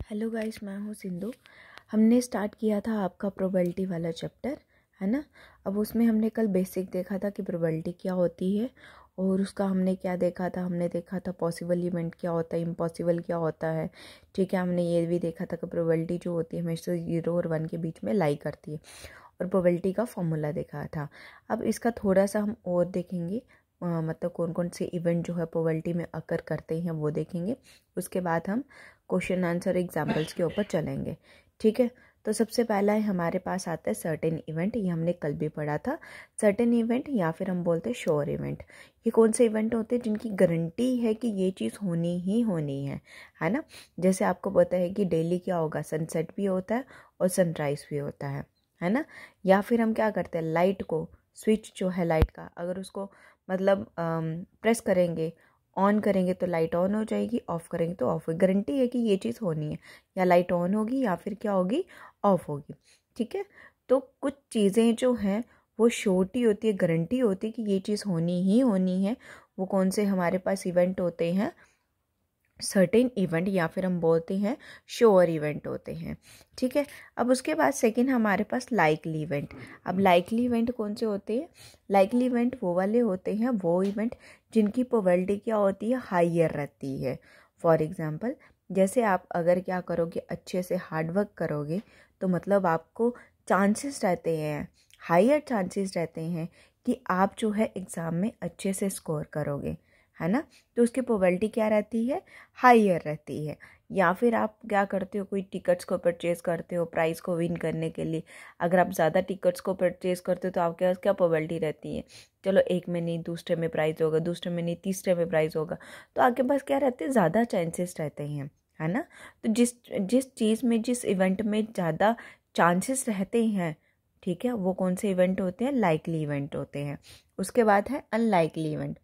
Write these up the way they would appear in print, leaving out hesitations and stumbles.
Hello guys, मैं हूँ सिंधु। हमने स्टार्ट किया था आपका प्रोबेबिलिटी वाला चैप्टर, है ना। अब उसमें हमने कल बेसिक देखा था कि प्रोबेबिलिटी क्या होती है और उसका हमने क्या देखा था। हमने देखा था पॉसिबल इवेंट क्या होता है, इम्पॉसिबल क्या होता है। ठीक है, हमने ये भी देखा था कि प्रोबेबिलिटी जो होती है हमेशा 0 और 1 के बीच में लाई करती है और प्रोबेबिलिटी का फॉर्मूला देखा था। अब इसका थोड़ा सा हम और देखेंगे, मतलब कौन कौन से इवेंट जो है प्रोबेबिलिटी में अकर करते हैं वो देखेंगे। उसके बाद हम क्वेश्चन आंसर एग्जाम्पल्स के ऊपर चलेंगे। ठीक है, तो सबसे पहला है हमारे पास आता है सर्टेन इवेंट। ये हमने कल भी पढ़ा था। सर्टेन इवेंट या फिर हम बोलते हैं श्योर इवेंट। ये कौन से इवेंट होते हैं जिनकी गारंटी है कि ये चीज़ होनी ही होनी है ना। जैसे आपको पता है कि डेली क्या होगा, सनसेट भी होता है और सनराइज भी होता है ना। या फिर हम क्या करते हैं, लाइट को, स्विच जो है लाइट का, अगर उसको मतलब प्रेस करेंगे, ऑन करेंगे तो लाइट ऑन हो जाएगी, ऑफ करेंगे तो ऑफ होगी। गारंटी है कि ये चीज़ होनी है, या लाइट ऑन होगी या फिर क्या होगी, ऑफ होगी। ठीक है, तो कुछ चीज़ें जो हैं वो श्योरिटी होती है, गारंटी होती है कि ये चीज़ होनी ही होनी है। वो कौन से हमारे पास इवेंट होते हैं, सर्टेन इवेंट या फिर हम बोलते हैं श्योर इवेंट होते हैं। ठीक है, अब उसके बाद सेकंड हमारे पास लाइकली इवेंट। अब लाइकली इवेंट कौन से होते हैं, लाइकली इवेंट वो वाले होते हैं, वो इवेंट जिनकी प्रोबेबिलिटी क्या होती है, हाइयर रहती है। फॉर एग्जांपल, जैसे आप अगर क्या करोगे, अच्छे से हार्डवर्क करोगे तो मतलब आपको चांसेस रहते हैं, हाइयर चांसेस रहते हैं कि आप जो है एग्ज़ाम में अच्छे से स्कोर करोगे, है ना। तो उसकी प्रोबेबिलिटी क्या रहती है, हाइयर रहती है। या फिर आप क्या करते हो, कोई टिकट्स को परचेज़ करते हो प्राइज़ को विन करने के लिए। अगर आप ज़्यादा टिकट्स को परचेज़ करते हो तो आपके पास क्या प्रोबेबिलिटी रहती है, चलो एक में नहीं दूसरे में प्राइज़ होगा, दूसरे में नहीं तीसरे में प्राइज़ होगा, तो आपके पास क्या रहते हैं, ज़्यादा चांसेस रहते हैं, है ना। तो जिस जिस चीज़ में, जिस इवेंट में ज़्यादा चांसेस रहते हैं, ठीक है, वो कौन से इवेंट होते हैं, लाइकली इवेंट होते हैं। उसके बाद है अनलाइकली इवेंट।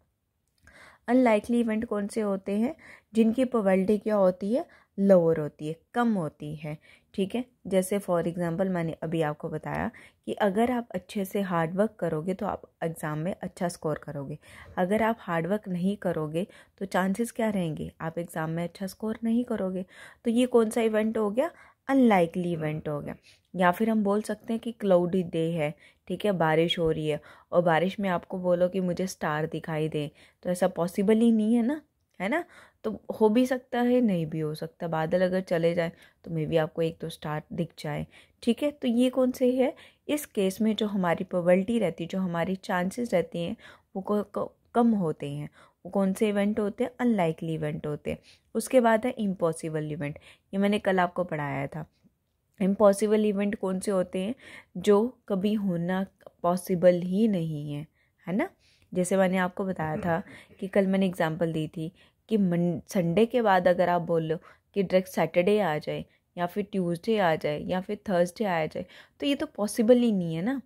अनलाइकली इवेंट कौन से होते हैं, जिनकी प्रोबेबिलिटी क्या होती है, लोअर होती है, कम होती है। ठीक है, जैसे फॉर एग्जांपल मैंने अभी आपको बताया कि अगर आप अच्छे से हार्ड वर्क करोगे तो आप एग्ज़ाम में अच्छा स्कोर करोगे। अगर आप हार्ड वर्क नहीं करोगे तो चांसेस क्या रहेंगे, आप एग्ज़ाम में अच्छा स्कोर नहीं करोगे। तो ये कौन सा इवेंट हो गया, अनलाइकली इवेंट हो गया। या फिर हम बोल सकते हैं कि क्लाउडी डे है, ठीक है, बारिश हो रही है और बारिश में आपको बोलो कि मुझे स्टार दिखाई दे, तो ऐसा पॉसिबल ही नहीं है ना, है ना। तो हो भी सकता है, नहीं भी हो सकता, बादल अगर चले जाए तो मे बी आपको एक दो स्टार दिख जाए। ठीक है, तो ये कौन से है, इस केस में जो हमारी प्रोबेबिलिटी रहती है, जो हमारी चांसेस रहती हैं वो कम होते हैं। वो कौन से इवेंट होते हैं, अनलाइकली इवेंट होते हैं। उसके बाद है इम्पॉसिबल इवेंट। ये मैंने कल आपको पढ़ाया था। इम्पॉसिबल इवेंट कौन से होते हैं, जो कभी होना पॉसिबल ही नहीं है ना। जैसे मैंने आपको बताया था कि कल मैंने एग्जांपल दी थी कि संडे के बाद अगर आप बोल लो कि डायरेक्ट सैटरडे आ जाए या फिर ट्यूसडे आ जाए या फिर थर्सडे आ जाए, तो ये तो पॉसिबल ही नहीं है ना।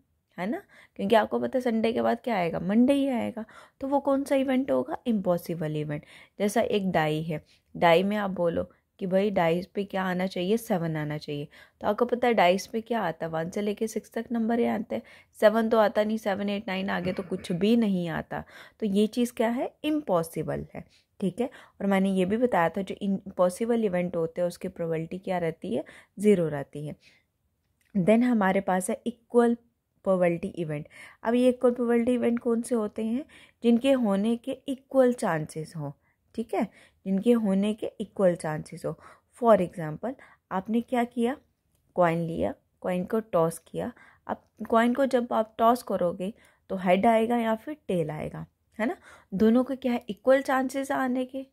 क्योंकि आपको पता है संडे के बाद क्या आएगा, मंडे ही आएगा। तो वो कौन सा इवेंट होगा, इम्पॉसिबल इवेंट। जैसा एक डाई है, डाई में आप बोलो कि भाई डाइस पे क्या आना चाहिए, 7 आना चाहिए, तो आपको पता है डाइस पे क्या आता है, 1 से लेके 6 तक नंबर ही आते हैं, 7 तो आता नहीं, 7 8 9 आगे तो कुछ भी नहीं आता। तो ये चीज़ क्या है, इम्पॉसिबल है। ठीक है, और मैंने ये भी बताया था जो इम्पॉसिबल इवेंट होते हैं उसकी प्रोबेबिलिटी क्या रहती है, 0 रहती है। देन हमारे पास है इक्वल प्रोबेबिलिटी इवेंट। अब ये इक्वल प्रोबेबिलिटी इवेंट कौन से होते हैं, जिनके होने के इक्वल चांसेस हो। ठीक है, जिनके होने के इक्वल चांसेस हो। फॉर एग्जांपल, आपने क्या किया, कॉइन लिया, कॉइन को टॉस किया। अब कॉइन को जब आप टॉस करोगे तो हेड आएगा या फिर टेल आएगा, है ना। दोनों के क्या है, इक्वल चांसेस आने के,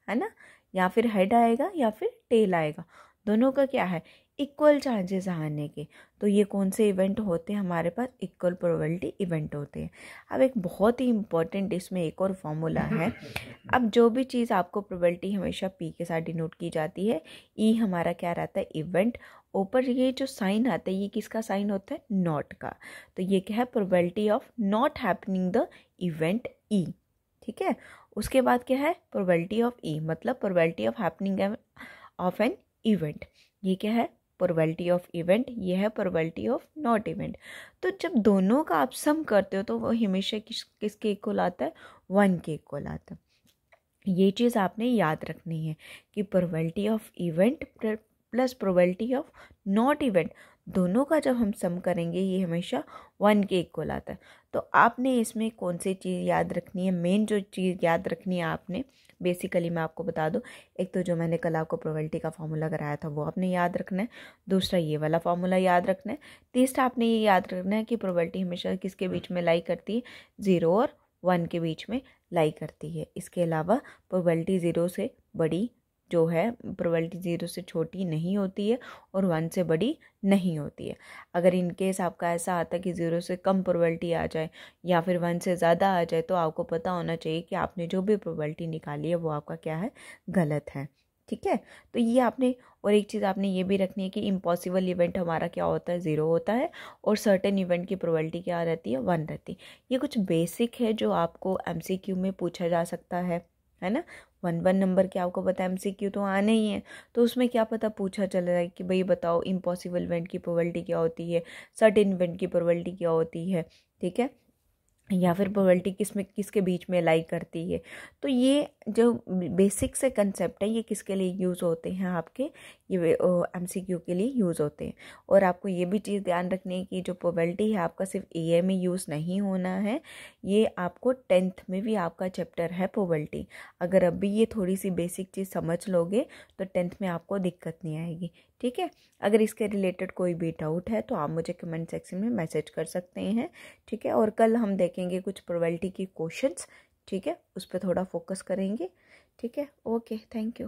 है ना। या फिर हेड आएगा या फिर टेल आएगा, दोनों का क्या है, इक्वल चांसेस आने के। तो ये कौन से इवेंट होते हैं, हमारे पास इक्वल प्रोबेबिलिटी इवेंट होते हैं। अब एक बहुत ही इंपॉर्टेंट इसमें एक और फॉर्मूला है। अब जो भी चीज़ आपको प्रोबेबिलिटी हमेशा पी के साथ डिनोट की जाती है, ई हमारा क्या रहता है, इवेंट। ऊपर ये जो साइन आता है, ये किसका साइन होता है, नॉट का। तो ये क्या है, probability of not happening the event E. ठीक है, उसके बाद क्या है, प्रोबेबिलिटी ऑफ ई, मतलब probability of happening of an event. ये क्या है, प्रोबेबिलिटी ऑफ इवेंट, ये है प्रोबेबिलिटी ऑफ नॉट इवेंट। तो जब दोनों का आप सम करते हो तो वो हमेशा किसके इक्वल आता है, 1 के इक्वल आता है। ये चीज़ आपने याद रखनी है कि probability of event plus probability of not event, दोनों का जब हम सम करेंगे ये हमेशा 1 के इक्वल आता है। तो आपने इसमें कौन सी चीज़ याद रखनी है, मेन जो चीज़ याद रखनी है आपने, बेसिकली मैं आपको बता दूं, एक तो जो मैंने कल आपको प्रोबेबिलिटी का फॉर्मूला कराया था वो आपने याद रखना है, दूसरा ये वाला फॉर्मूला याद रखना है, तीसरा आपने ये याद रखना है कि प्रोबेबिलिटी हमेशा किसके बीच में लाई करती है, 0 और 1 के बीच में लाई करती है। इसके अलावा प्रोबेबिलिटी 0 से बड़ी जो है, प्रोबेबिलिटी 0 से छोटी नहीं होती है और 1 से बड़ी नहीं होती है। अगर इन केस आपका ऐसा आता है कि 0 से कम प्रोबेबिलिटी आ जाए या फिर 1 से ज़्यादा आ जाए, तो आपको पता होना चाहिए कि आपने जो भी प्रोबेबिलिटी निकाली है वो आपका क्या है, गलत है। ठीक है, तो ये आपने, और एक चीज़ आपने ये भी रखनी है कि इम्पॉसिबल इवेंट हमारा क्या होता है, 0 होता है, और सर्टेन इवेंट की प्रोबेबिलिटी क्या रहती है, 1 रहती है। ये कुछ बेसिक है जो आपको MCQ में पूछा जा सकता है ना। 1 नंबर के आपको पता है MCQ तो आने ही है, तो उसमें क्या पता पूछा चल रहा है कि भाई बताओ इम्पॉसिबल इवेंट की प्रोबेबिलिटी क्या होती है, सर्टेन इवेंट की प्रोबेबिलिटी क्या होती है, ठीक है, या फिर प्रोबेबिलिटी किसमें किसके बीच में लाई करती है। तो ये जो बेसिक से कंसेप्ट है ये किसके लिए यूज़ होते हैं, आपके ये MCQ के लिए यूज़ होते हैं। और आपको ये भी चीज़ ध्यान रखनी है कि जो प्रोबेबिलिटी है आपका सिर्फ AA में यूज़ नहीं होना है, ये आपको 10th में भी आपका चैप्टर है प्रोबेबिलिटी। अगर अभी ये थोड़ी सी बेसिक चीज़ समझ लोगे तो 10th में आपको दिक्कत नहीं आएगी। ठीक है, अगर इसके रिलेटेड कोई भी डाउट है तो आप मुझे कमेंट सेक्शन में मैसेज कर सकते हैं। ठीक है, और कल हम देखेंगे कुछ प्रोबेबिलिटी की क्वेश्चंस। ठीक है, उस पर थोड़ा फोकस करेंगे। ठीक है, ओके, थैंक यू।